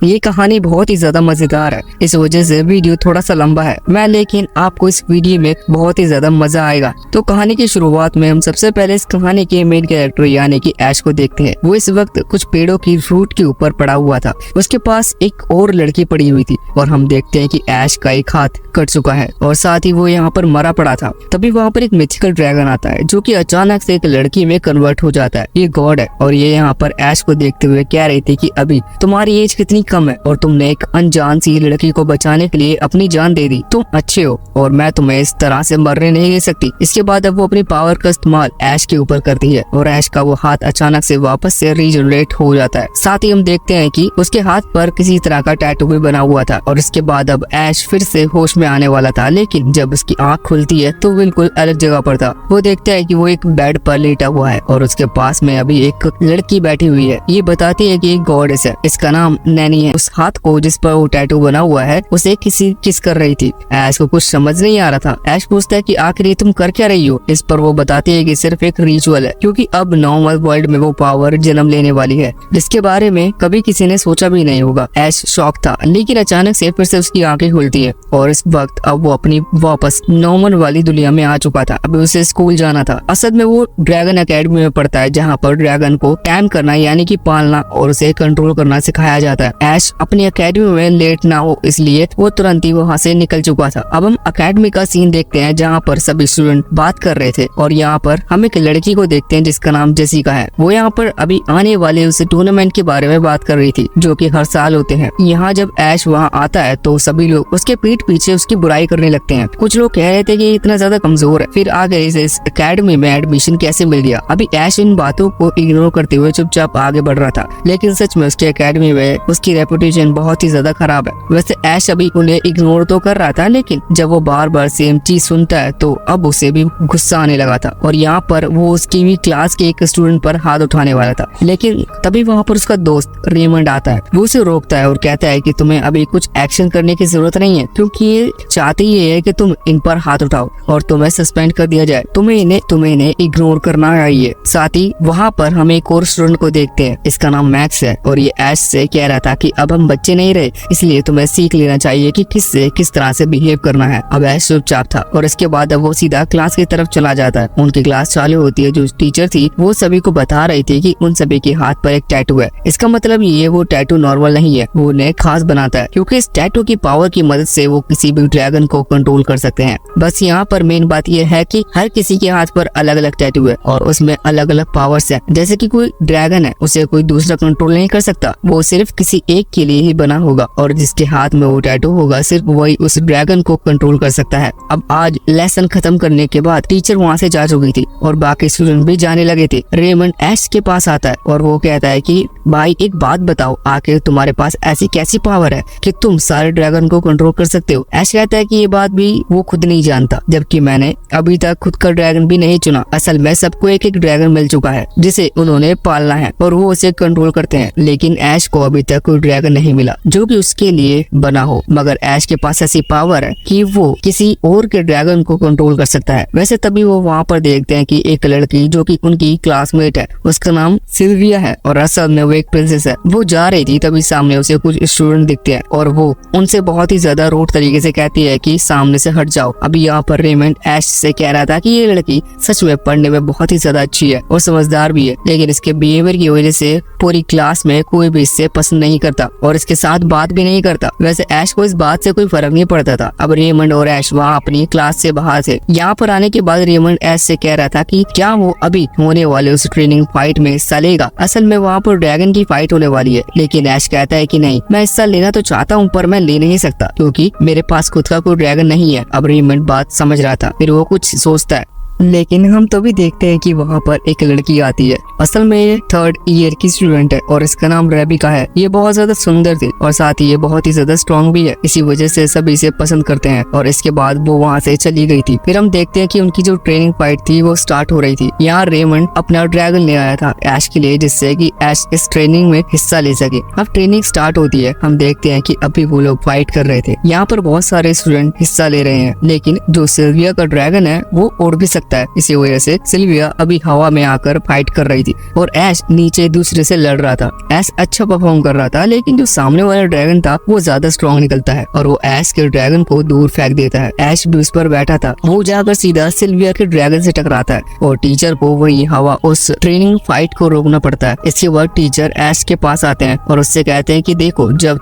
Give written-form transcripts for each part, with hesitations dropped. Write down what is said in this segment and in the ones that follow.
ये कहानी बहुत ही ज्यादा मजेदार है, इस वजह से वीडियो थोड़ा सा लंबा है लेकिन आपको इस वीडियो में बहुत ही ज्यादा मजा आएगा। तो कहानी की शुरुआत में हम सबसे पहले इस कहानी के मेन कैरेक्टर यानी कि ऐश को देखते हैं। वो इस वक्त कुछ पेड़ों की रूट के ऊपर पड़ा हुआ था। उसके पास एक और लड़की पड़ी हुई थी और हम देखते हैं कि ऐश का एक हाथ कट चुका है और साथ ही वो यहाँ पर मरा पड़ा था। तभी वहाँ पर एक मिथिकल ड्रैगन आता है जो कि अचानक से एक लड़की में कन्वर्ट हो जाता है। ये गॉड है और ये यहाँ पर ऐश को देखते हुए कह रही थी कि अभी तुम्हारी एज कितनी कम है और तुमने एक अनजान सी लड़की को बचाने के लिए अपनी जान दे दी। तुम अच्छे हो और मैं तुम्हें इस तरह से मरने नहीं दे सकती। इसके बाद अब वो अपनी पावर का इस्तेमाल ऐश के ऊपर करती है और ऐश का वो हाथ अचानक से वापस से रीजनरेट हो जाता है। साथ ही हम देखते हैं कि उसके हाथ पर किसी तरह का टैटू भी बना हुआ था और इसके बाद अब ऐश फिर से होश में आने वाला था, लेकिन जब उसकी आंख खुलती है तो बिल्कुल अलग जगह पर था। वो देखता है कि वो एक बेड पर लेटा हुआ है और उसके पास में अभी एक लड़की बैठी हुई है। ये बताती है कि एक गॉडेस है, इसका नाम नैनी है। उस हाथ को जिस पर वो टैटू बना हुआ है उसे किसी किस कर रही थी। ऐश को कुछ समझ नहीं आ रहा था। ऐश पूछता है कि आखिर ये तुम कर क्या रही हो। इस पर वो बताती है कि सिर्फ एक रिचुअल है, क्योंकि अब नॉर्मल वर्ल्ड में वो पावर जन्म लेने वाली है जिसके बारे में कभी किसी ने सोचा भी नहीं होगा। ऐश शॉक था, लेकिन अचानक से फिर से उसकी आंखें खुलती है और इस वक्त अब वो अपनी वापस नॉर्मल वाली दुनिया में आ चुका था। अभी उसे स्कूल जाना था। असल में वो ड्रैगन एकेडमी में पढ़ता है जहाँ पर ड्रैगन को टैम करना यानी कि पालना और उसे कंट्रोल करना सिखाया जाता है। ऐश अपनी एकेडमी में लेट ना हो इसलिए वो तुरंत ही वहाँ से निकल चुका था। अब हम एकेडमी का सीन देखते हैं जहाँ पर सभी स्टूडेंट बात कर रहे थे और यहाँ पर हम एक लड़की को देखते हैं जिसका नाम जेसिका है। वो यहाँ पर अभी आने वाले उस टूर्नामेंट के बारे में बात कर रही थी जो कि हर साल होते हैं। यहाँ जब ऐश वहाँ आता है तो सभी लोग उसके पीठ पीछे उसकी बुराई करने लगते हैं। कुछ लोग कह रहे थे कि इतना ज्यादा कमजोर है, फिर आगे इस एकेडमी में एडमिशन कैसे मिल गया। अभी ऐश इन बातों को इग्नोर करते हुए चुपचाप आगे बढ़ रहा था, लेकिन सच में उसकी एकेडमी में उसकी रेपुटेशन बहुत ही ज्यादा खराब है। वैसे ऐश अभी उन्हें इग्नोर तो कर रहा था, लेकिन जब वो बार बार सेम चीज सुनता है तो अब उसे भी गुस्सा आने लगा था और यहाँ पर वो उसकी भी क्लास के एक स्टूडेंट पर हाथ उठाने वाला था। लेकिन तभी वहाँ पर उसका दोस्त रेमंड आता है। वो उसे रोकता है और कहता है कि तुम्हें अभी कुछ एक्शन करने की जरूरत नहीं है, क्योंकि ये चाहते ही है कि तुम इन पर हाथ उठाओ और तुम्हें सस्पेंड कर दिया जाए। तुम्हें इन्हें इग्नोर करना चाहिए। साथ ही वहाँ पर हम एक और स्टूडेंट को देखते हैं, इसका नाम मैक्स है और ये ऐश से कह रहा था कि अब हम बच्चे नहीं रहे, इसलिए तुम्हें सीख लेना चाहिए कि किससे किस तरह से बिहेव करना है। अब ऐश चुपचाप था और इसके बाद अब वो सीधा क्लास की तरफ चला जाता है। उनकी क्लास चालू होती है। जो टीचर थी वो सभी को बता रही थी कि उन सभी के हाथ पर एक टैटू है। इसका मतलब ये वो टैटू नॉर्मल नहीं है, वो उन्हें खास बनाता है, क्योंकि इस टैटू की पावर की मदद से वो किसी भी ड्रैगन को कंट्रोल कर सकते हैं। बस यहाँ पर मेन बात यह है कि हर किसी के हाथ पर अलग अलग टैटू है और उसमें अलग अलग पावर्स है। जैसे कि कोई ड्रैगन है, उसे कोई दूसरा कंट्रोल नहीं कर सकता, वो सिर्फ किसी एक के लिए ही बना होगा और जिसके हाथ में वो टैटू होगा सिर्फ वही उस ड्रैगन को कंट्रोल कर सकता है। अब आज लेसन खत्म करने के बाद टीचर वहाँ से जा चुकी थी और बाकी स्टूडेंट भी जाने लगे थे। रेमंड ऐश के पास आता है और वो कहता है कि भाई एक बात बताओ, आखिर तुम्हारे पास ऐसी कैसी पावर है कि तुम सारे ड्रैगन को कंट्रोल कर सकते हो। ऐश कहता है कि ये बात भी वो खुद नहीं जानता, जबकि मैंने अभी तक खुद का ड्रैगन भी नहीं चुना। असल में सबको एक एक ड्रैगन मिल चुका है जिसे उन्होंने पालना है और वो उसे कंट्रोल करते हैं, लेकिन ऐश को अभी तक कोई ड्रैगन नहीं मिला जो कि उसके लिए बना हो। मगर ऐश के पास ऐसी पावर है कि वो किसी और के ड्रैगन को कंट्रोल कर सकता है। वैसे तभी वो वहाँ पर देखते हैं कि एक लड़की जो कि उनकी क्लासमेट है, उसका नाम सिल्विया है और असल में वो एक प्रिंसेस है। वो जा रही थी तभी सामने उसे कुछ स्टूडेंट दिखते हैं और वो उनसे बहुत ही ज्यादा रूड तरीके से कहती है कि सामने से हट जाओ। अभी यहाँ पर रेमंड ऐश से कह रहा था कि ये लड़की सच में पढ़ने में बहुत ही ज्यादा अच्छी है और समझदार भी है, लेकिन इसके बिहेवियर की वजह से पूरी क्लास में कोई भी इससे पसंद नहीं करता और इसके साथ बात भी नहीं करता। वैसे ऐश को इस बात से कोई फर्क नहीं पड़ता था। अब रेमंड और ऐश वहाँ अपनी क्लास से बाहर थे। यहाँ पर आने के बाद रेमंड ऐश से कह रहा था कि क्या वो अभी होने वाले उस ट्रेनिंग फाइट में हिस्सा लेगा। असल में वहाँ पर ड्रैगन की फाइट होने वाली है, लेकिन ऐश कहता है कि नहीं, मैं हिस्सा लेना तो चाहता हूँ पर मैं ले नहीं सकता क्योंकि मेरे पास खुद का कोई ड्रैगन नहीं है। अब रेमंड बात समझ रहा था, फिर वो कुछ सोचता है, लेकिन हम तो भी देखते हैं कि वहाँ पर एक लड़की आती है। असल में ये 3rd ईयर की स्टूडेंट है और इसका नाम रेबिका है। ये बहुत ज्यादा सुंदर थी और साथ ही ये बहुत ही ज्यादा स्ट्रॉन्ग भी है, इसी वजह से सभी इसे पसंद करते हैं और इसके बाद वो वहाँ से चली गई थी। फिर हम देखते हैं कि उनकी जो ट्रेनिंग फाइट थी वो स्टार्ट हो रही थी। यहाँ रेमंड अपना ड्रैगन ले आया था ऐश के लिए, जिससे कि ऐश इस ट्रेनिंग में हिस्सा ले सके। अब ट्रेनिंग स्टार्ट होती है। हम देखते हैं कि अभी वो लोग फाइट कर रहे थे। यहाँ पर बहुत सारे स्टूडेंट हिस्सा ले रहे हैं, लेकिन जो सिल्विया का ड्रैगन है वो उड़ भी सकता लगता है। इसी वजह से सिल्विया अभी हवा में आकर फाइट कर रही थी और ऐश नीचे दूसरे से लड़ रहा था। ऐश अच्छा परफॉर्म कर रहा था, लेकिन जो सामने वाला ड्रैगन था वो ज्यादा स्ट्रॉन्ग निकलता है और वो ऐश के ड्रैगन को दूर फेंक देता है। ऐश भी उस पर बैठा था, वो जाकर सीधा सिल्विया के ड्रैगन से टकराता है और टीचर को वही हवा उस ट्रेनिंग फाइट को रोकना पड़ता है। इसके बाद टीचर ऐश के पास आते हैं और उससे कहते हैं कि देखो, जब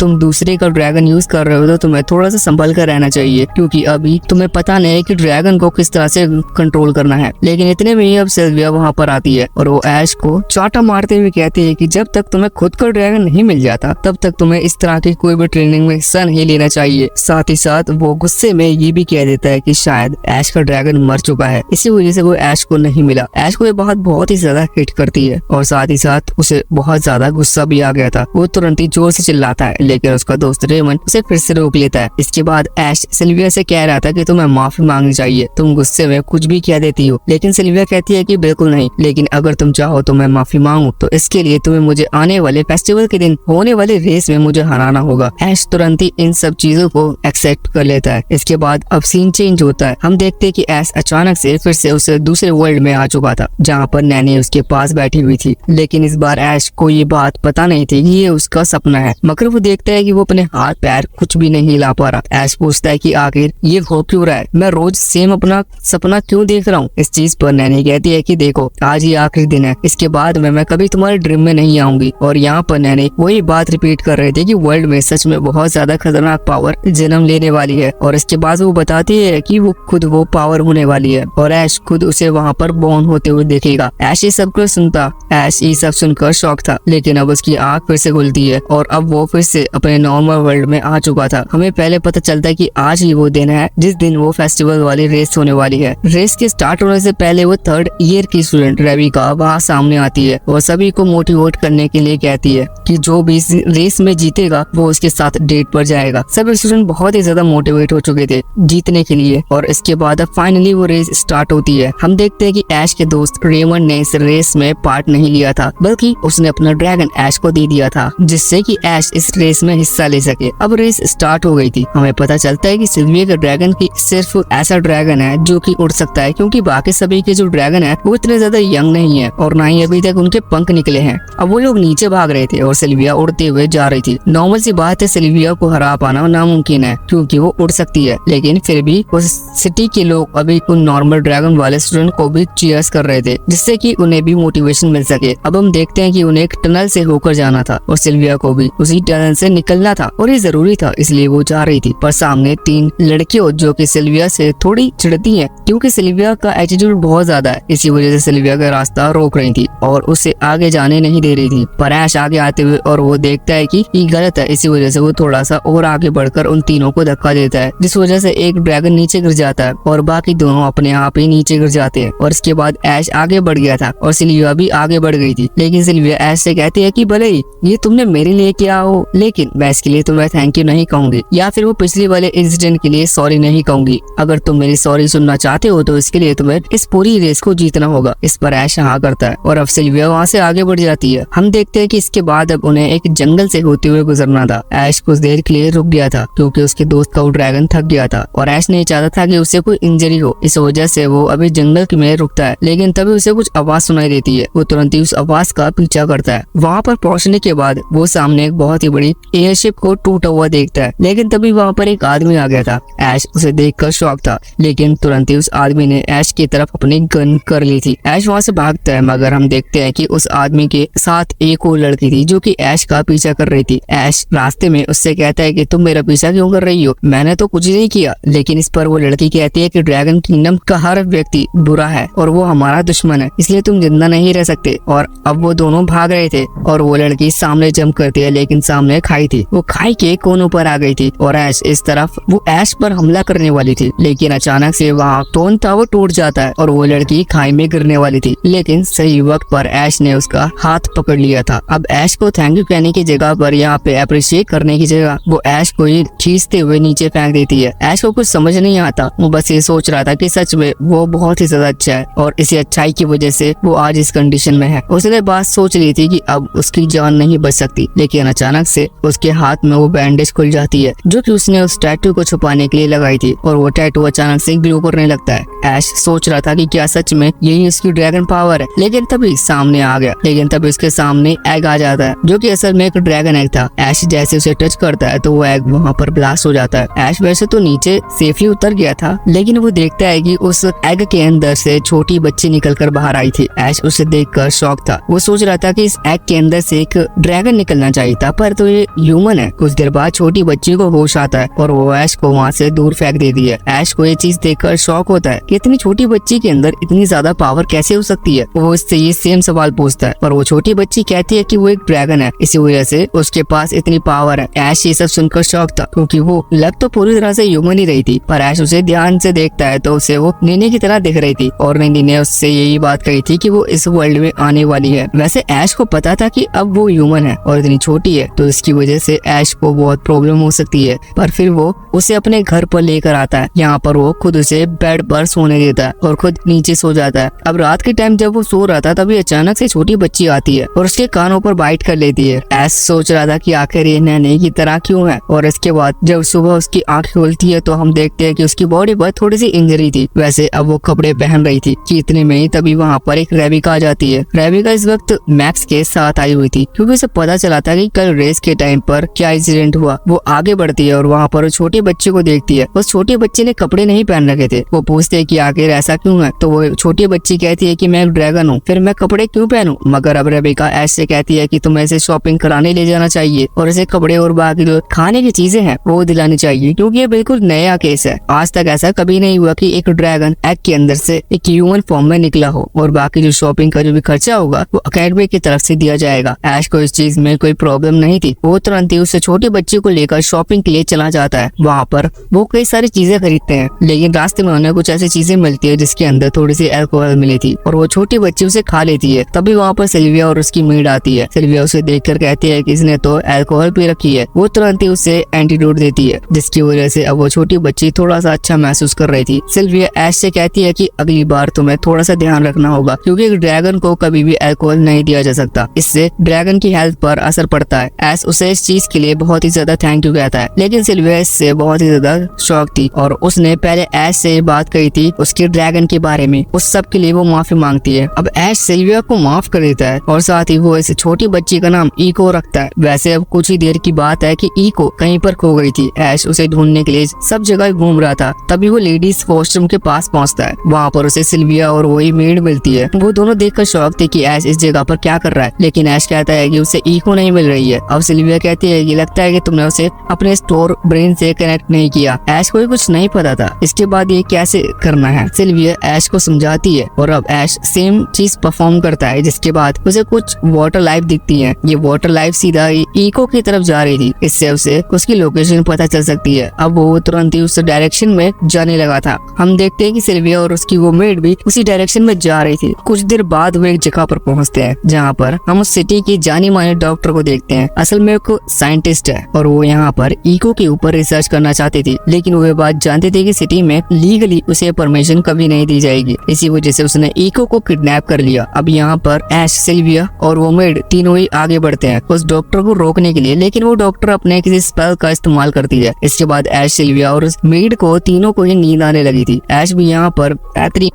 तुम दूसरे का ड्रैगन यूज कर रहे हो तो तुम्हें थोड़ा सा संभल कर रहना चाहिए, क्योंकि अभी तुम्हें पता नहीं है कि ड्रैगन को किस तरह से कंट्रोल करना है। लेकिन इतने में ही अब सिल्विया वहाँ पर आती है और वो ऐश को चाटा मारते हुए कहती है कि जब तक तुम्हें खुद का ड्रैगन नहीं मिल जाता तब तक तुम्हें इस तरह की कोई भी ट्रेनिंग में हिस्सा नहीं लेना चाहिए। साथ ही साथ वो गुस्से में ये भी कह देता है कि शायद ऐश का ड्रैगन मर चुका है, इसी वजह से वो ऐश को नहीं मिला। ऐश को ये बात बहुत ही ज्यादा हिट करती है और साथ ही साथ उसे बहुत ज्यादा गुस्सा भी आ गया था। वो तुरंत ही जोर से चिल्लाता है, लेकिन उसका दोस्त रेमन उसे फिर से रोक लेता है। इसके बाद ऐश सिल्विया से कह रहा था कि तुम्हें माफी मांगनी चाहिए, तुम गुस्से में कुछ भी कह देती हो। लेकिन सिल्विया कहती है कि बिल्कुल नहीं, लेकिन अगर तुम चाहो तो मैं माफी मांगू तो इसके लिए तुम्हें मुझे आने वाले फेस्टिवल के दिन होने वाले रेस में मुझे हराना होगा। ऐश तुरंत ही इन सब चीजों को एक्सेप्ट कर लेता है। इसके बाद अब सीन चेंज होता है। हम देखते हैं कि ऐश अचानक से फिर से उस दूसरे वर्ल्ड में आ चुका था जहाँ पर नैनी उसके पास बैठी हुई थी, लेकिन इस बार ऐश को ये बात पता नहीं थी कि ये उसका सपना है। मगर वो देखता है कि वो अपने हाथ पैर कुछ भी नहीं हिला पा रहा। ऐश पूछता है कि आखिर ये हो क्यों रहा है, मैं रोज सेम अपना सपना क्यों देख रहा हूँ। इस चीज पर नैनी कहती है कि देखो, आज ये आखिरी दिन है, इसके बाद मैं कभी तुम्हारे ड्रीम में नहीं आऊंगी। और यहाँ पर नैनी वही बात रिपीट कर रहे थे कि वर्ल्ड में सच में बहुत ज्यादा खतरनाक पावर जन्म लेने वाली है और इसके बाद वो बताती है कि वो खुद वो पावर होने वाली है और ऐश खुद उसे वहाँ पर बॉर्न होते हुए देखेगा। ऐश ये सब कुछ सुनता, ऐश ये सब सुनकर शॉक था, लेकिन अब उसकी आंख फिर से खुलती है और अब वो फिर से अपने नॉर्मल वर्ल्ड में आ चुका था। हमें पहले पता चलता है कि आज ही वो दिन है जिस दिन वो फेस्टिवल वाली रेस होने वाली है। रेस के स्टार्ट होने से पहले वो 3rd ईयर की स्टूडेंट रेबिका वहाँ सामने आती है और सभी को मोटिवेट करने के लिए कहती है कि जो भी इस रेस में जीतेगा वो उसके साथ डेट पर जाएगा। सभी स्टूडेंट बहुत ही ज्यादा मोटिवेट हो चुके थे जीतने के लिए और इसके बाद अब फाइनली वो रेस स्टार्ट होती है। हम देखते हैं कि ऐश के दोस्त रेमन ने इस रेस में पार्ट नहीं लिया था, बल्कि उसने अपना ड्रैगन ऐश को दे दिया था जिससे कि ऐश इस रेस में हिस्सा ले सके। अब रेस स्टार्ट हो गई थी। हमें पता चलता है कि सिल्विया का ड्रैगन की सिर्फ ऐसा ड्रैगन है जो कि उड़ सकता है, क्योंकि बाकी सभी के जो ड्रैगन है वो इतने ज्यादा यंग नहीं है और ना ही अभी तक उनके पंख निकले हैं। अब वो लोग नीचे भाग रहे थे और सिल्विया उड़ते हुए जा रही थी। नॉर्मल सी बात है, सिल्विया को हरा पाना नामुमकिन है क्योंकि वो उड़ सकती है, लेकिन फिर भी उस सिटी के लोग अभी उन नॉर्मल ड्रैगन वाले स्टूडेंट को भी चीयर्स कर रहे थे जिससे कि उन्हें भी मोटिवेशन मिल सके। अब हम देखते हैं कि उन्हें एक टनल से होकर जाना था और सिल्विया को भी उसी टनल से निकलना था और ये जरूरी था, इसलिए वो जा रही थी। पर सामने 3 लड़कियों जो कि सिल्विया से थोड़ी चिढ़ती हैं क्योंकि सिल्विया का एटीट्यूड बहुत ज्यादा है, इसी वजह से सिल्विया का रास्ता रोक रही थी और उसे आगे जाने नहीं दे रही थी। पर ऐश आगे आते हुए और वो देखता है कि ये गलत है, इसी वजह से वो थोड़ा सा और आगे बढ़कर उन तीनों को धक्का देता है, जिस वजह से एक ड्रैगन नीचे गिर जाता है और बाकी दोनों अपने आप ही नीचे गिर जाते हैं। और इसके बाद ऐश आगे बढ़ गया था और सिल्विया भी आगे बढ़ गई थी, लेकिन सिल्विया ऐश से कहती है कि भले ही ये तुमने मेरे लिए किया हो, लेकिन मैं इसके लिए तुम्हें थैंक यू नहीं कहूंगी या फिर वो पिछले वाले इंसिडेंट के लिए सॉरी नहीं कहूंगी। अगर तुम मेरी सॉरी सुनना चाहते हो तो इसके लिए तुम्हें इस पूरी रेस को जीतना होगा। इस पर ऐश हाँ करता है और अब सिल्विया वहाँ से आगे बढ़ जाती है। हम देखते हैं कि इसके बाद अब उन्हें एक जंगल से होते हुए गुजरना था। ऐश कुछ देर के लिए रुक गया था क्योंकि उसके दोस्त का वो ड्रैगन थक गया था और ऐश नहीं चाहता था कि उसे कोई इंजरी हो, इस वजह से वो अभी जंगल में रुकता है। लेकिन तभी उसे कुछ आवाज सुनाई देती है, वो तुरंत ही उस आवाज का पीछा करता है। वहाँ पर पहुँचने के बाद वो सामने एक बहुत ही बड़ी एयरशिप को टूटा हुआ देखता है, लेकिन तभी वहाँ पर एक आदमी आ गया था। ऐश उसे देखकर शॉक था, लेकिन तुरंत ही उस आदमी ने ऐश की तरफ अपनी गन कर ली थी। ऐश वहाँ से भागता है, मगर हम देखते हैं कि उस आदमी के साथ एक और लड़की थी जो कि ऐश का पीछा कर रही थी। ऐश रास्ते में उससे कहता है कि तुम मेरा पीछा क्यों कर रही हो, मैंने तो कुछ नहीं किया। लेकिन इस पर वो लड़की कहती है कि ड्रैगन किंगडम का हर व्यक्ति बुरा है और वो हमारा दुश्मन है, इसलिए तुम जिंदा नहीं रह सकते। और अब वो दोनों भाग रहे थे और वो लड़की सामने जंप करती है, लेकिन सामने खाई थी, वो खाई के कोनों पर आ गई थी और ऐश इस तरफ वो ऐश पर हमला करने वाली थी, लेकिन अचानक से वहाँ टोन था वो टूट जाता है और वो लड़की खाई में गिरने वाली थी, लेकिन सही वक्त पर ऐश ने उसका हाथ पकड़ लिया था। अब ऐश को थैंक यू कहने की जगह पर यहाँ पे अप्रिशिएट करने की जगह वो ऐश को ही खींचते हुए नीचे फेंक देती है। ऐश को कुछ समझ नहीं आता, वो बस ये सोच रहा था कि सच में वो बहुत ही ज्यादा अच्छा है और इसी अच्छाई की वजह से वो आज इस कंडीशन में है। उसने बात सोच ली थी कि अब उसकी जान नहीं बच सकती, लेकिन अचानक से उसके हाथ में वो बैंडेज खुल जाती है जो कि उसने उस टैटू को छुपाने के लिए लगाई थी और वो टैटू अचानक से ग्लो करने लगता है। ऐश सोच रहा था कि क्या सच में यही उसकी ड्रैगन पावर है, लेकिन तभी सामने आ गया। लेकिन तभी उसके सामने एग आ जाता है, जो कि असल में एक ड्रैगन एग था। ऐश जैसे उसे टच करता है तो वो एग वहाँ पर ब्लास्ट हो जाता है। ऐश वैसे तो नीचे सेफली उतर गया था, लेकिन वो देखता है कि उस एग के अंदर से छोटी बच्ची निकलकर बाहर आई थी। ऐश उसे देखकर शॉक था। वो सोच रहा था कि इस एग के अंदर से एक ड्रैगन निकलना चाहिए था, पर तो ये ह्यूमन है। कुछ देर बाद छोटी बच्ची को होश आता है और वो ऐश को वहाँ से दूर फेंक देती है। ऐश को ये चीज देखकर शॉक होता है कि इतनी छोटी बच्ची के अंदर इतनी ज्यादा पावर कैसे हो सकती है। वो उससे ये सेम सवाल पूछता है, पर वो छोटी बच्ची कहती है कि वो एक ड्रैगन है, इसी वजह से उसके पास इतनी पावर है। ऐश ये सब सुनकर शॉक था, क्योंकि वो लग तो पूरी तरह से ह्यूमन ही रही थी, पर ऐश उसे ध्यान से देखता है तो उसे वो नीनी की तरह दिख रही थी और नीनी ने उससे यही बात कही थी कि वो इस वर्ल्ड में आने वाली है। वैसे ऐश को पता था कि अब वो ह्यूमन है और इतनी छोटी है, तो इसकी वजह से ऐश को बहुत प्रॉब्लम हो सकती है। पर फिर वो उसे अपने घर पर लेकर आता है। यहाँ पर वो खुद उसे बेड पर सोने देता है और खुद नीचे सो जाता है। अब रात के टाइम जब वो सो रहा था तभी अचानक से छोटी बच्ची आती है और उसके कानों पर बाइट कर लेती है। ऐश सोच रहा था कि आखिर ये नैनी की तरह क्यों है, और इसके बाद जब सुबह उसकी आंख खुलती है तो हम देखते हैं कि उसकी बॉडी पर थोड़ी सी इंजरी थी। वैसे अब वो कपड़े पहन रही थी कि इतने में ही तभी वहाँ पर एक रेबिका आ जाती है। रेबिका इस वक्त मैक्स के साथ आई हुई थी, क्योंकि उसे पता चला था कि कल रेस के टाइम पर क्या इंसिडेंट हुआ। वो आगे बढ़ती है और वहाँ पर छोटे बच्चे को देखती है। उस छोटे बच्चे ने कपड़े नहीं पहन रखे थे। वो पूछते है कि आखिर ऐसा क्यों है, तो वो छोटी बच्ची कहती है कि मैं एक ड्रैगन हूँ, फिर मैं कपड़े क्यों पहनूं। मगर अब रेबिका ऐसे कहती है कि तुम्हें इसे शॉपिंग कराने ले जाना चाहिए और इसे कपड़े और बाकी जो खाने की चीजें हैं वो दिलानी चाहिए, क्योंकि ये बिल्कुल नया केस है। आज तक ऐसा कभी नहीं हुआ कि एक ड्रैगन एग के अंदर से एक ह्यूमन फॉर्म में निकला हो, और बाकी जो शॉपिंग का जो भी खर्चा होगा वो अकेडमी की तरफ से दिया जाएगा। ऐश को इस चीज में कोई प्रॉब्लम नहीं थी। वो तुरंत ही उससे छोटी बच्ची को लेकर शॉपिंग के लिए चला जाता है। वहाँ पर वो कई सारी चीजें खरीदते हैं, लेकिन रास्ते में उन्हें कुछ ऐसी चीजें मिलती है जिसके अंदर थोड़ी सी अल्कोहल मिली थी और वो छोटी बच्ची उसे खा लेती है। तभी वहाँ पर सिल्विया और उसकी मेड आती है। सिल्विया उसे देखकर कहती है कि इसने तो अल्कोहल पी रखी है। वो तुरंत ही उसे एंटीडोट देती है, जिसकी वजह से अब वो छोटी बच्ची थोड़ा सा अच्छा महसूस कर रही थी। सिल्विया ऐश से कहती है कि अगली बार तुम्हें थोड़ा सा ध्यान रखना होगा, क्योंकि एक ड्रैगन को कभी भी अल्कोहल नहीं दिया जा सकता, इससे ड्रैगन की हेल्थ पर असर पड़ता है। ऐश उसे इस चीज के लिए बहुत ही ज्यादा थैंक यू कहता है, लेकिन सिल्विया इससे बहुत ही ज्यादा शॉक थी और उसने पहले ऐश से बात कही थी उसके ड्रैगन के बारे में। उस सब के लिए वो माफी मांगती है। अब ऐश सिल्विया को माफ कर देता है और साथ ही वो इस छोटी बच्ची का नाम इको रखता है। वैसे अब कुछ ही देर की बात है कि इको कहीं पर खो गई थी। ऐश उसे ढूंढने के लिए सब जगह घूम रहा था। तभी वो लेडीज वॉशरूम के पास पहुंचता है। वहाँ पर उसे सिल्विया और वही मेड मिलती है। वो दोनों देखकर शॉक थे कि ऐश इस जगह पर क्या कर रहा है, लेकिन ऐश कहता है कि उसे इको नहीं मिल रही है। अब सिल्विया कहती है कि लगता है कि तुमने उसे अपने स्टोर ब्रेन से कनेक्ट नहीं किया। ऐश को कुछ नहीं पता था इसके बाद ये कैसे करना है। सिल्विया ऐश को समझाती है और अब ऐश सेम चीज परफॉर्म करता है, जिसके बाद उसे कुछ वाटर लाइफ दिखती है। ये वाटर लाइफ सीधा इको की तरफ जा रही थी, इससे उसे उसकी लोकेशन पता चल सकती है। अब वो तुरंत ही उस डायरेक्शन में जाने लगा था। हम देखते हैं कि सिल्विया और उसकी वो मेड भी उसी डायरेक्शन में जा रही थी। कुछ देर बाद वो एक जगह पर पहुंचते हैं जहाँ पर हम उस सिटी की जानी मानी डॉक्टर को देखते हैं। असल में वो साइंटिस्ट है और वो यहाँ पर इको के ऊपर रिसर्च करना चाहती थी, लेकिन वो बात जानते थे कि सिटी में लीगली उसे परमिशन कभी नहीं दी जाएगी। इसी वजह से उसने इको को किडनैप कर लिया। अब यहाँ पर ऐश, सिल्विया और वो मेड तीनों ही आगे बढ़ते हैं उस डॉक्टर को रोकने के लिए, लेकिन वो डॉक्टर अपने किसी स्पेल का इस्तेमाल करती है। इसके बाद ऐश, सिल्विया और उस मेड को तीनों को ही नींद आने लगी थी। ऐश भी यहाँ पर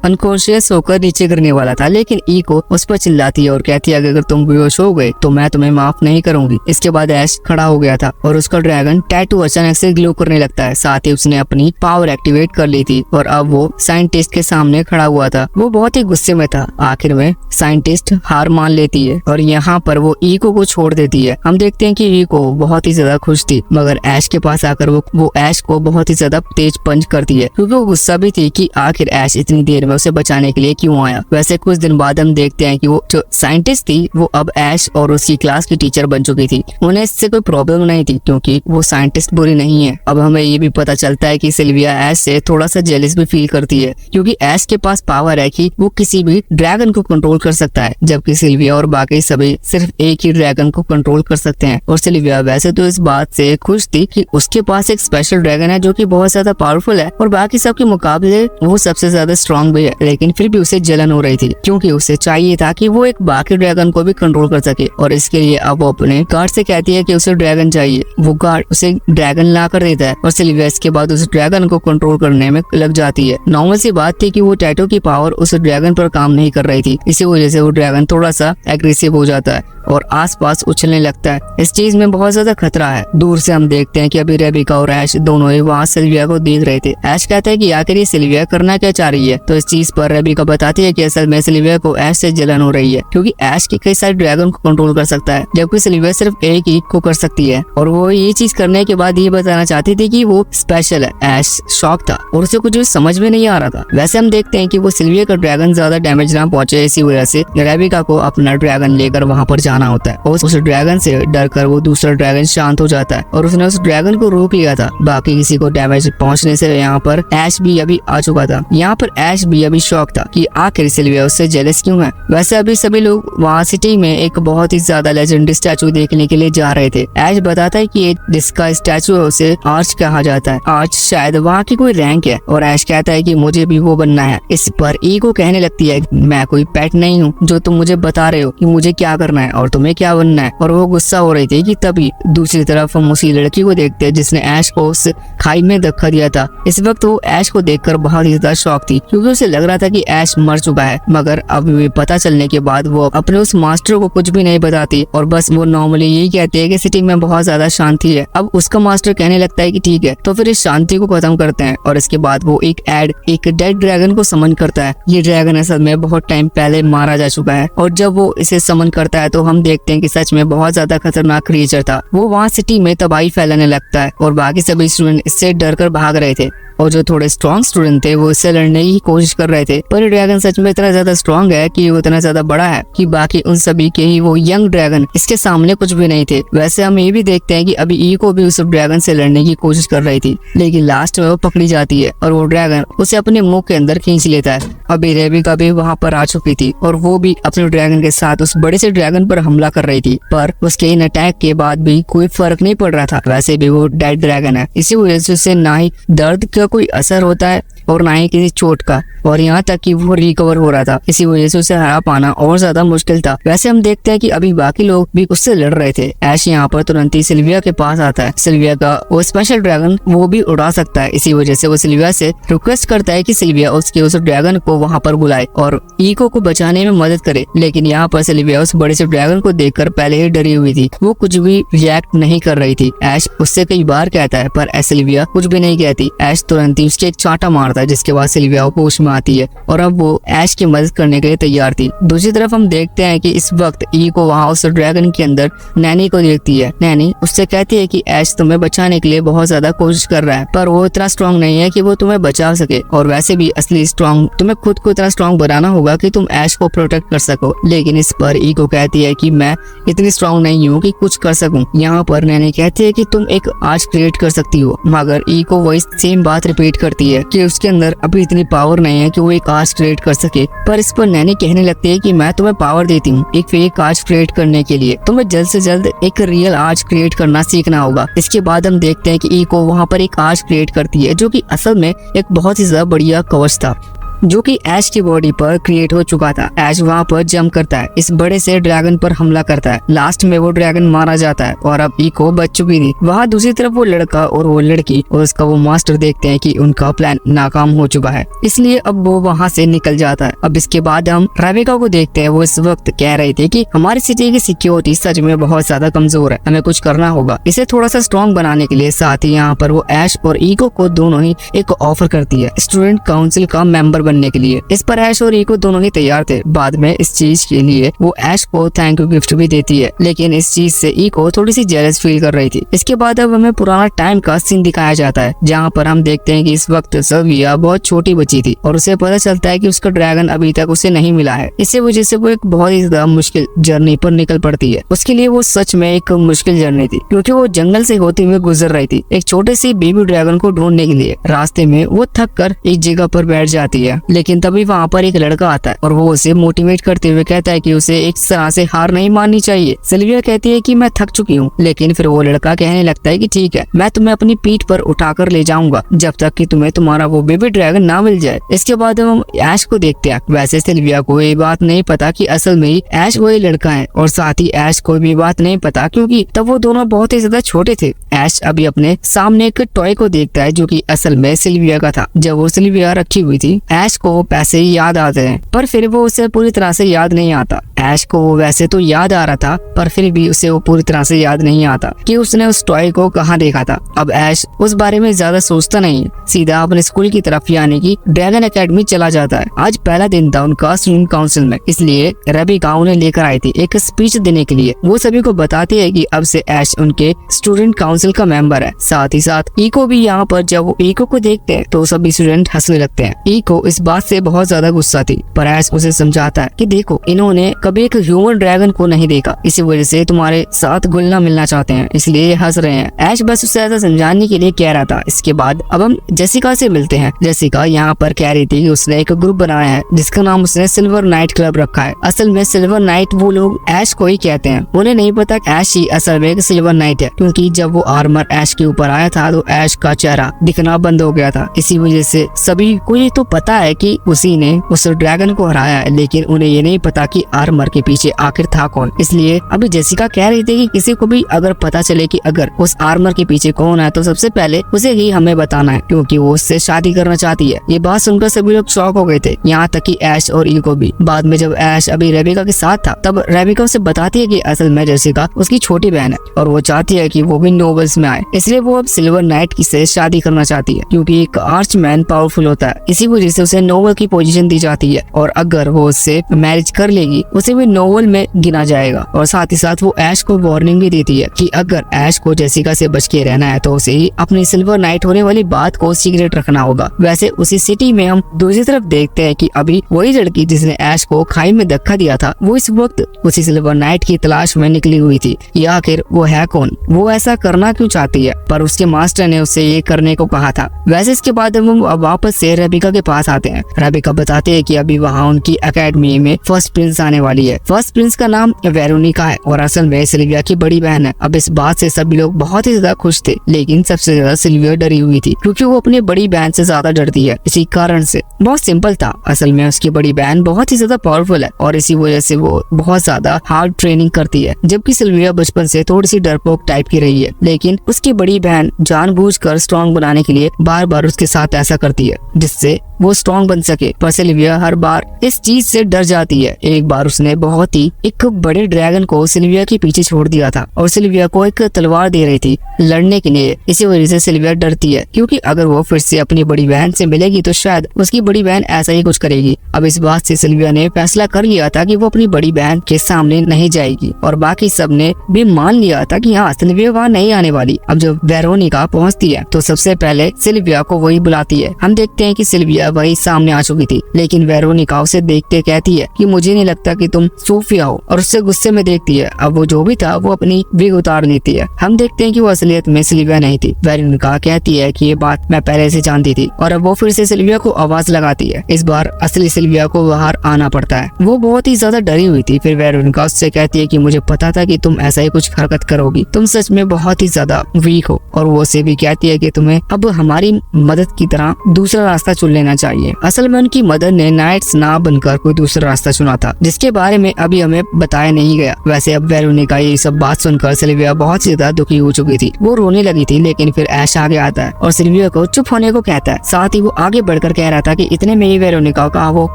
अनकॉन्शियस होकर नीचे गिरने वाला था, लेकिन इको उस पर चिल्लाती है और कहती है अगर तुम बेहोश हो गए तो मैं तुम्हें माफ नहीं करूंगी। इसके बाद ऐश खड़ा हो गया था और उसका ड्रैगन टैटू अचानक से ग्लो करने लगता है। साथ ही उसने अपनी पावर एक्टिवेट कर ली थी और अब वो साइंटिस्ट के सामने खड़ा हुआ था। वो बहुत ही गुस्से में था। आखिर में साइंटिस्ट हार मान लेती है और यहाँ पर वो इको को छोड़ देती है। हम देखते हैं कि इको बहुत ही ज्यादा खुश थी, मगर ऐश के पास आकर वो ऐश को बहुत ही ज्यादा तेज पंच करती है, क्योंकि वो गुस्सा भी थी कि आखिर ऐश इतनी देर में उसे बचाने के लिए क्यों आया। वैसे कुछ दिन बाद हम देखते हैं कि वो जो साइंटिस्ट थी वो अब ऐश और उसकी क्लास की टीचर बन चुकी थी। उन्हें इससे कोई प्रॉब्लम नहीं थी, क्योंकि वो साइंटिस्ट बुरी नहीं है। अब हमें ये भी पता चलता है कि सिल्विया ऐश से थोड़ा सा जेलस भी फील करती है, क्योंकि ऐश के पास पावर है कि वो किसी भी ड्रैगन को कंट्रोल कर सकता है, जबकि सिल्विया और बाकी सभी सिर्फ एक ही ड्रैगन को कंट्रोल कर सकते हैं। और सिल्विया वैसे तो इस बात से खुश थी कि उसके पास एक स्पेशल ड्रैगन है जो कि बहुत ज्यादा पावरफुल है और बाकी सब के मुकाबले वो सबसे ज्यादा स्ट्रॉन्ग भी है, लेकिन फिर भी उसे जलन हो रही थी, क्योंकि उसे चाहिए था कि वो एक बाकी ड्रैगन को भी कंट्रोल कर सके। और इसके लिए अब वो अपने गार्ड से कहती है कि उसे ड्रैगन चाहिए। वो गार्ड उसे ड्रैगन ला कर देता है और सिल्विया इसके बाद उस ड्रैगन को कंट्रोल करने में लग जाती है। है। नॉर्मल सी बात थी कि वो टैटू की पावर उस ड्रैगन पर काम नहीं कर रही थी, इसी वजह से वो ड्रैगन थोड़ा सा एग्रेसिव हो जाता है और आसपास उछलने लगता है। इस चीज में बहुत ज्यादा खतरा है। दूर से हम देखते हैं कि अभी रेबिका और ऐश दोनों ही वहाँ सिल्विया को देख रहे थे। ऐश कहता है कि आखिर ये सिल्विया करना क्या चाह रही है, तो इस चीज पर रेबिका बताती है कि असल में सिल्विया को ऐश से जलन हो रही है, क्योंकि ऐश के कई सारे ड्रैगन को कंट्रोल कर सकता है, जबकि सिल्विया सिर्फ एक ही को कर सकती है। और वो ये चीज करने के बाद ये बताना चाहती थी कि वो स्पेशल है। ऐश शॉक था और उसे कुछ भी समझ में नहीं आ रहा था। वैसे हम देखते हैं कि वो सिल्विया का ड्रैगन ज्यादा डैमेज ना पहुंचे, इसी वजह से रेबिका को अपना ड्रैगन लेकर वहाँ पर जाना होता है। और उस ड्रैगन से डरकर वो दूसरा ड्रैगन शांत हो जाता है और उसने उस ड्रैगन को रोक लिया था बाकी किसी को डैमेज पहुंचने से। यहाँ पर ऐश भी अभी आ चुका था। यहाँ पर ऐश भी अभी शॉक था कि आखिर सिल्विया उससे जेलस क्यों है। वैसे अभी सभी लोग वहाँ सिटी में एक बहुत ही ज्यादा लेजेंडरी स्टैचू देखने के लिए जा रहे थे। ऐश बताता है कि जिसका स्टैचू है उसे आर्च कहा जाता है। आर्च शायद वहाँ की कोई रैंक है और ऐश कहता है कि मुझे भी वो बनना है। इस पर ईगो कहने लगती है मैं कोई पेट नहीं हूँ जो तुम मुझे बता रहे हो कि मुझे क्या करना है और तुम्हें क्या बनना है। और वो गुस्सा हो रही थी कि तभी दूसरी तरफ हम उसी लड़की को देखते हैं जिसने ऐश को उस खाई में धक्का दिया था। इस वक्त वो ऐश को देखकर बहुत ही ज्यादा शॉक थी, क्योंकि उसे लग रहा था कि ऐश मर चुका है। मगर अब भी पता चलने के बाद वो अपने उस मास्टर को कुछ भी नहीं बताती और बस वो नॉर्मली यही कहती है कि सिटी में बहुत ज्यादा शांति है। अब उसका मास्टर कहने लगता है कि ठीक है, तो फिर इस शांति को खत्म करते हैं। और इसके बाद वो एक डेड ड्रैगन को समन करता है। ये ड्रैगन असल में बहुत टाइम पहले मारा जा चुका है और जब वो इसे समन करता है तो हम देखते हैं कि सच में बहुत ज्यादा खतरनाक क्रिएचर था। वो वहाँ सिटी में तबाही फैलाने लगता है और बाकी सभी स्टूडेंट इससे डरकर भाग रहे थे और जो थोड़े स्ट्रॉन्ग स्टूडेंट थे वो इससे लड़ने की कोशिश कर रहे थे। पर ड्रैगन सच में इतना ज्यादा स्ट्रॉन्ग है कि वो इतना ज्यादा बड़ा है कि बाकी उन सभी के ही वो यंग ड्रैगन इसके सामने कुछ भी नहीं थे। वैसे हम ये भी देखते हैं कि अभी ई को भी उस ड्रैगन से लड़ने की कोशिश कर रही थी, लेकिन लास्ट में वो पकड़ी जाती है और वो ड्रैगन उसे अपने मुंह के अंदर खींच लेता है। अभी रेबिका भी वहाँ पर आ चुकी थी और वो भी अपने ड्रैगन के साथ उस बड़े से ड्रैगन पर हमला कर रही थी, पर उसके इन अटैक के बाद भी कोई फर्क नहीं पड़ रहा था। वैसे भी वो डेड ड्रैगन है, इसी वजह से उसे ना ही दर्द का कोई असर होता है और ना ही किसी चोट का, और यहाँ तक कि वो रिकवर हो रहा था। इसी वजह से उसे हरा पाना और ज्यादा मुश्किल था। वैसे हम देखते हैं कि अभी बाकी लोग भी उससे लड़ रहे थे। ऐश यहाँ पर तुरंत ही सिल्विया के पास आता है। सिल्विया का वो स्पेशल ड्रैगन वो भी उड़ा सकता है, इसी वजह से वो सिल्विया से रिक्वेस्ट करता है कि सिल्विया उसके उस ड्रैगन को वहाँ पर बुलाए और ईको को बचाने में मदद करे। लेकिन यहाँ पर सिल्विया उस बड़े से ड्रैगन को देखकर पहले ही डरी हुई थी, वो कुछ भी रिएक्ट नहीं कर रही थी। ऐश उससे कई बार कहता है पर सिल्विया कुछ भी नहीं कहती। ऐश तुरंत ही उसके एक चांटा मारता है, जिसके बाद सिल्विया होश में आती है और अब वो ऐश की मदद करने के लिए तैयार थी। दूसरी तरफ हम देखते हैं कि इस वक्त ई को वहाँ उस ड्रैगन के अंदर नैनी को देखती है। नैनी उससे कहती है कि ऐश तुम्हें बचाने के लिए बहुत ज्यादा कोशिश कर रहा है, पर वो इतना स्ट्रॉन्ग नहीं है कि वो तुम्हें बचा सके, और वैसे भी असली स्ट्रॉन्ग तुम्हें खुद को इतना स्ट्रॉन्ग बनाना होगा कि तुम ऐश को प्रोटेक्ट कर सको। लेकिन इस पर ई को कहती है कि मैं इतनी स्ट्रॉन्ग नहीं हूँ कि कुछ कर सकूं। यहाँ पर नैनी कहती है कि तुम एक आर्च क्रिएट कर सकती हो, मगर ई को वही सेम बात रिपीट करती है कि उसके अंदर अभी इतनी पावर नहीं है कि वो एक आर्च क्रिएट कर सके। पर इस पर नैनी कहने लगती है कि मैं तुम्हें पावर देती हूँ एक फेक आर्च क्रिएट करने के लिए, तुम्हें जल्द से जल्द एक रियल आर्च क्रिएट करना सीखना होगा। इसके बाद हम देखते हैं कि ई को वहाँ पर एक आर्च क्रिएट करती है, जो कि असल में एक बहुत ही ज्यादा बढ़िया कवच था जो कि ऐश की बॉडी पर क्रिएट हो चुका था। ऐश वहाँ पर जंप करता है, इस बड़े से ड्रैगन पर हमला करता है। लास्ट में वो ड्रैगन मारा जाता है और अब इको बच चुकी थी। वहाँ दूसरी तरफ वो लड़का और वो लड़की और उसका वो मास्टर देखते हैं कि उनका प्लान नाकाम हो चुका है, इसलिए अब वो वहाँ से निकल जाता है। अब इसके बाद हम रेबिका को देखते हैं। वो इस वक्त कह रहे थे कि हमारी सिटी की सिक्योरिटी सच में बहुत ज्यादा कमजोर है, हमें कुछ करना होगा इसे थोड़ा सा स्ट्रॉन्ग बनाने के लिए। साथ ही यहाँ पर वो ऐश और इको को दोनों ही एक ऑफर करती है स्टूडेंट काउंसिल का मेंबर बनने के लिए। इस पर ऐश और इको दोनों ही तैयार थे। बाद में इस चीज के लिए वो ऐश को थैंक यू गिफ्ट भी देती है, लेकिन इस चीज से इको थोड़ी सी जेलस फील कर रही थी। इसके बाद अब हमें पुराना टाइम का सीन दिखाया जाता है, जहाँ पर हम देखते हैं कि इस वक्त सिल्विया बहुत छोटी बची थी और उसे पता चलता है कि उसका ड्रैगन अभी तक उसे नहीं मिला है। इसी वजह से वो एक बहुत ही ज्यादा मुश्किल जर्नी पर निकल पड़ती है। उसके लिए वो सच में एक मुश्किल जर्नी थी, क्योंकि वो जंगल से होते हुए गुजर रही थी एक छोटे से बेबी ड्रैगन को ढूंढने के लिए। रास्ते में वो थक कर एक जगह पर बैठ जाती है लेकिन तभी वहाँ पर एक लड़का आता है और वो उसे मोटिवेट करते हुए कहता है कि उसे एक तरह से हार नहीं माननी चाहिए। सिल्विया कहती है कि मैं थक चुकी हूँ, लेकिन फिर वो लड़का कहने लगता है कि ठीक है, मैं तुम्हें अपनी पीठ पर उठाकर ले जाऊंगा जब तक कि तुम्हें तुम्हारा वो बेबी ड्रैगन ना मिल जाए। इसके बाद हम ऐश को देखते हैं। वैसे सिल्विया को ये बात नहीं पता कि असल में ही ऐश वही लड़का है, और साथ ही ऐश को भी बात नहीं पता क्योंकि तब वो दोनों बहुत ही ज्यादा छोटे थे। ऐश अभी अपने सामने एक टॉय को देखता है जो कि असल में सिल्विया का था। जब वो सिल्विया रखी हुई थी, ऐश को पैसे याद आते हैं, पर फिर वो उसे पूरी तरह से याद नहीं आता। ऐश को वैसे तो याद आ रहा था, पर फिर भी उसे वो पूरी तरह से याद नहीं आता कि उसने उस टॉय को कहाँ देखा था। अब ऐश उस बारे में ज्यादा सोचता नहीं, सीधा अपने स्कूल की तरफ यानी कि ड्रैगन एकेडमी चला जाता है। आज पहला दिन था उनका स्टूडेंट काउंसिल में, इसलिए रेबिका उन्हें लेकर आई थी एक स्पीच देने के लिए। वो सभी को बताती है कि अब से ऐश उनके स्टूडेंट काउंसिल का मेंबर है। साथ ही साथ ईको भी यहाँ पर। जब वो ईको को देखते हैं तो सभी स्टूडेंट हंसने लगते हैं। ईको इस बात से बहुत ज्यादा गुस्सा थी, पर ऐश उसे समझाता है कि देखो, इन्होंने कभी एक ह्यूमन ड्रैगन को नहीं देखा, इसी वजह से तुम्हारे साथ घुलना मिलना चाहते हैं, इसलिए हंस रहे हैं। ऐश बस उसे ऐसा समझाने के लिए कह रहा था। इसके बाद अब हम जेसिका से मिलते हैं। जेसिका यहाँ पर कह रही थी कि उसने एक ग्रुप बनाया है जिसका नाम उसने सिल्वर नाइट क्लब रखा है। असल में सिल्वर नाइट वो लोग ऐश को ही कहते हैं। उन्हें नहीं पता ऐश ही असल में एक सिल्वर नाइट है, क्योंकि जब वो आर्मर ऐश के ऊपर आया था तो ऐश का चेहरा दिखना बंद हो गया था। इसी वजह से सभी को ये तो पता है कि उसी ने उस ड्रैगन को हराया है, लेकिन उन्हें ये नहीं पता कि आर्मर के पीछे आखिर था कौन। इसलिए अभी जेसिका कह रही थी कि किसी को भी अगर पता चले कि अगर उस आर्मर के पीछे कौन है तो सबसे पहले उसे ही हमें बताना है, क्योंकि वो उससे शादी करना चाहती है। ये बात सुनकर सभी लोग शॉक हो गए थे, यहाँ तक कि ऐश और ईको भी। बाद में जब ऐश अभी रेबिका के साथ था, तब रेबिका उसे बताती है कि असल में जेसिका उसकी छोटी बहन है और वो चाहती है कि वो भी नोबल्स में आए, इसलिए वो अब सिल्वर नाइट की से शादी करना चाहती है, क्योंकि एक आर्चमैन पावरफुल होता है। इसी वजह से उसे नोबल की पोजीशन दी जाती है, और अगर वो उससे मैरिज कर लेगी उसे भी नोबल में गिना जाएगा। और साथ ही साथ वो ऐश को वार्निंग भी देती है कि अगर ऐश को जेसिका से बच के रहना है तो उसे ही अपनी सिल्वर नाइट होने वाली बात को सीक्रेट रखना होगा। वैसे उसी सिटी में हम दूसरी तरफ देखते हैं कि अभी वही लड़की जिसने ऐश को खाई में धक्का दिया था, वो इस वक्त उसी सिल्वर नाइट की तलाश में निकली हुई थी। या आखिर वो है कौन, वो ऐसा करना क्यों चाहती है, पर उसके मास्टर ने उससे ये करने को कहा था। वैसे इसके बाद हम वापस से रेबिका के पास आते हैं। रेबिका बताते हैं कि अभी वहाँ उनकी एकेडमी में फर्स्ट प्रिंस आने वाली है। फर्स्ट प्रिंस का नाम वेरोनिका है और असल में सिल्विया की बड़ी बहन है। अब इस बात से सभी लोग बहुत ही ज्यादा खुश थे, लेकिन सबसे ज्यादा सिल्विया डरी हुई थी, क्योंकि वो अपनी बड़ी बहन से ज्यादा डरती है। इसी कारण से बहुत सिंपल था, असल में उसकी बड़ी बहन बहुत ही ज्यादा पावरफुल है और इसी वजह से वो बहुत ज्यादा हार्ड ट्रेनिंग करती है, जबकि सिल्विया बचपन से थोड़ी सी डरपोक टाइप की रही है। लेकिन उसकी बड़ी बहन जानबूझकर स्ट्रॉन्ग बनाने के लिए बार बार उसके साथ ऐसा करती है जिससे वो स्ट्रॉन्ग बन सके, पर सिल्विया हर बार इस चीज से डर जाती है। एक बार उसने बहुत ही एक बड़े ड्रैगन को सिल्विया के पीछे छोड़ दिया था और सिल्विया को एक तलवार दे रही थी लड़ने के लिए। इसी वजह से सिल्विया डरती है, क्योंकि अगर वो फिर से अपनी बड़ी बहन से मिलेगी तो शायद उसकी बड़ी बहन ऐसा ही कुछ करेगी। अब इस बात से सिल्विया ने फैसला कर लिया था कि वो अपनी बड़ी बहन के सामने नहीं जाएगी, और बाकी सब ने भी मान लिया था कि हाँ, सिल्विया वहाँ नहीं आने वाली। अब जब वेरोनिका पहुँचती है तो सबसे पहले सिल्विया को वही बुलाती है। हम देखते हैं कि सिल्विया वही सामने आ चुकी थी, लेकिन वेरोनिका उसे देखते कहती है कि मुझे नहीं लगता कि तुम सूफिया हो, और उससे गुस्से में देखती है। अब वो जो भी था वो अपनी विग उतार लेती है। हम देखते हैं कि वो असलियत में सिल्विया नहीं थी। वेरोनिका कहती है कि ये बात मैं पहले से जानती थी, और अब वो फिर से सिल्विया को आवाज लगाती है। इस बार असली सिल्विया को बाहर आना पड़ता है। वो बहुत ही ज्यादा डरी हुई थी। फिर वेरोनिका उससे कहती है कि मुझे पता था कि तुम ऐसा ही कुछ हरकत करोगी, तुम सच में बहुत ही ज्यादा वीक हो। और वो उसे भी कहती है कि तुम्हें अब हमारी मदद की तरह दूसरा रास्ता चुन लेना चाहिए। असल में उनकी मदद ने नाइट्स ना बनकर कोई दूसरा रास्ता चुना था, जिसके बारे में अभी हमें बताया नहीं गया। वैसे अब वेरोनिका ये सब बात सुनकर सिल्विया बहुत ज्यादा दुखी हो चुकी थी। वो रोने लगी थी, लेकिन फिर ऐश आगे आता है और सिल्विया को चुप होने को कहता है। साथ ही वो आगे बढ़कर कह रहा था कि इतने में ही वेरोनिका का वो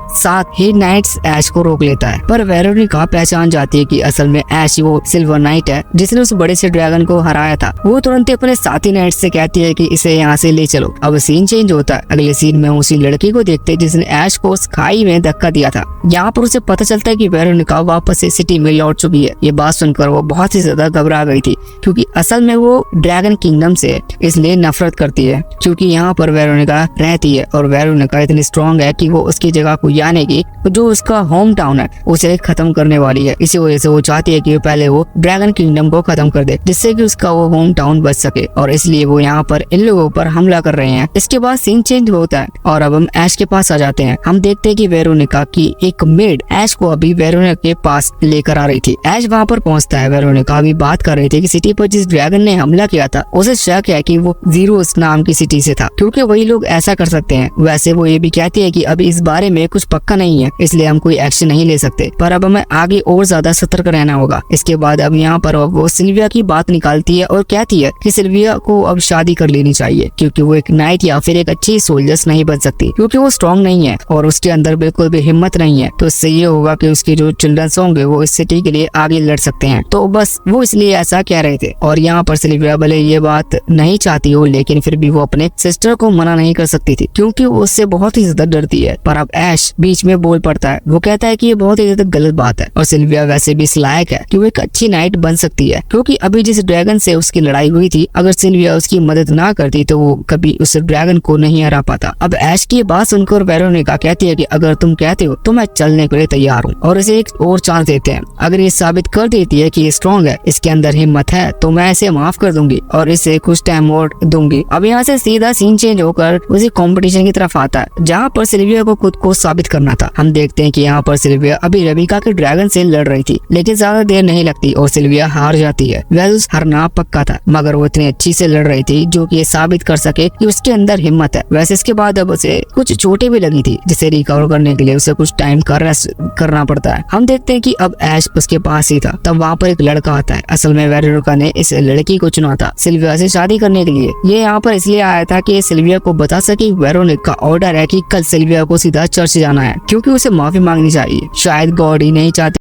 साथ ही नाइट्स ऐश को रोक लेता है। पर वेरोनिका पहचान जाती है कि असल में ऐश वो सिल्वर नाइट है जिसने उस बड़े से ड्रैगन को हराया था। वो तुरंत अपने साथी नाइट से कहती है कि इसे यहाँ से ले चलो। अब सीन चेंज होता है। अगले सीन में उसी लड़की को देखते जिसने ऐश को उस खाई में धक्का दिया था। यहाँ पर उसे पता चलता है कि वेरोनिका वापस से सिटी में लौट चुकी है। ये बात सुनकर वो बहुत ही ज्यादा घबरा गई थी, क्योंकि असल में वो ड्रैगन किंगडम से इसलिए नफरत करती है, क्योंकि यहाँ पर वेरोनिका रहती है और वेरोनिका इतनी स्ट्रॉन्ग है कि वो उसकी जगह को यानी कि जो उसका होम टाउन है उसे खत्म करने वाली है। इसी वजह से वो चाहती है कि पहले वो ड्रैगन किंगडम को खत्म कर दे, जिससे कि उसका वो होम टाउन बच सके, और इसलिए वो यहाँ पर इन लोगों पर हमला कर रहे हैं। इसके बाद सीन चेंज होता है और अब हम ऐश के पास आ जाते हैं। हम देखते हैं कि वेरोनिका की एक मेड ऐश को अभी वेरोनिका के पास लेकर आ रही थी। ऐश वहाँ पर पहुँचता है। वेरोनिका अभी बात कर रही थी कि सिटी पर जिस ड्रैगन ने हमला किया था उसे शक है कि वो जीरोस नाम की सिटी से था, क्योंकि वही लोग ऐसा कर सकते हैं। वैसे वो ये भी कहती है कि अभी इस बारे में कुछ पक्का नहीं है, इसलिए हम कोई एक्शन नहीं ले सकते, पर अब हमें आगे और ज्यादा सतर्क रहना होगा। इसके बाद अब यहाँ पर वो सिल्विया की बात निकालती है और कहती है कि सिल्विया को अब शादी कर लेनी चाहिए, क्योंकि वो एक नाइट या फिर एक अच्छी सोल्जर्स नहीं बन सकती, क्योंकि वो स्ट्रॉन्ग नहीं है और उसके अंदर बिल्कुल भी हिम्मत नहीं है। तो इससे ये होगा कि उसके जो चिल्ड्रंस होंगे वो इस सिटी के लिए आगे लड़ सकते हैं। तो बस वो इसलिए ऐसा कह रहे थे। और यहाँ पर सिल्विया भले ये बात नहीं चाहती हो, लेकिन फिर भी वो अपने सिस्टर को मना नहीं कर सकती थी, क्योंकि वो उससे बहुत ही ज्यादा डरती है। पर अब ऐश बीच में बोल पड़ता है। वो कहता है कि ये बहुत ही ज्यादा गलत बात है और सिल्विया वैसे भी इस लायक है कि वो एक अच्छी नाइट बन सकती है, क्योंकि अभी जिस ड्रैगन से उसकी लड़ाई हुई थी, अगर सिल्विया उसकी मदद ना करती तो वो कभी उस ड्रैगन को नहीं हरा पाता। अब ऐश की बात सुनकर वेरोनिका कहती है कि अगर तुम कहते हो तो मैं चलने के लिए तैयार हूँ, और इसे एक और चांस देते हैं। अगर ये साबित कर देती है कि ये स्ट्रॉन्ग है, इसके अंदर हिम्मत है, तो मैं इसे माफ कर दूंगी और इसे कुछ टाइम और दूंगी। अब यहाँ से सीधा सीन चेंज होकर उसी कंपटीशन की तरफ आता है, जहाँ पर सिल्विया को खुद को साबित करना था। हम देखते हैं कि यहाँ पर सिल्विया अभी रेबिका के ड्रैगन से लड़ रही थी, लेकिन ज्यादा देर नहीं लगती और सिल्विया हार जाती है। वेल्स हारना पक्का था, मगर वो इतनी अच्छी से लड़ रही थी जो कि ये साबित कर सके कि उसके अंदर हिम्मत है। वैसे इसके बाद अब उसे कुछ चोटें भी लगी थी, जिसे रिकवर करने के लिए उसे कुछ टाइम का रेस्ट करना पड़ता है। हम देखते हैं कि अब ऐश उसके पास ही था, तब वहाँ पर एक लड़का आता है। असल में वेरोनिका ने इस लड़की को चुना था सिल्विया से शादी करने के लिए। ये यहाँ पर इसलिए आया था कि सिल्विया को बता सके वेरोनिका का ऑर्डर है कि कल सिल्विया को सीधा चर्च जाना है, क्योंकि उसे माफी मांगनी चाहिए। शायद गॉड ही नहीं चाहते